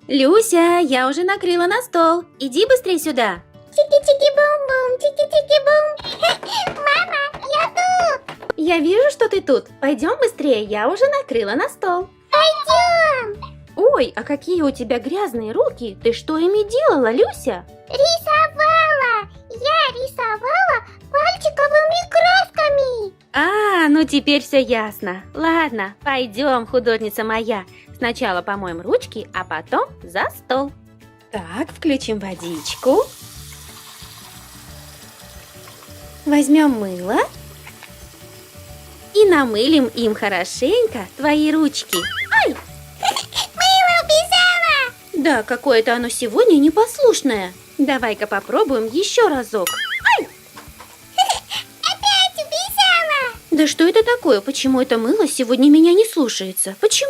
Люся, я уже накрыла на стол. Иди быстрее сюда. Чики-чики-бум-бум, чики-чики-бум. Мама, я тут. Я вижу, что ты тут. Пойдем быстрее, я уже накрыла на стол. Пойдем. Ой, а какие у тебя грязные руки. Ты что ими делала, Люся? Рисовала. Я рисовала пальчиковыми красками. Ну теперь все ясно. Ладно, пойдем, художница моя. Сначала помоем ручки, а потом за стол. Так, включим водичку. Возьмем мыло. И намылим им хорошенько твои ручки. Ай! Мыло убежала. Да, какое-то оно сегодня непослушное. Давай-ка попробуем еще разок. Опять убежала. Да что это такое? Почему это мыло сегодня меня не слушается? Почему?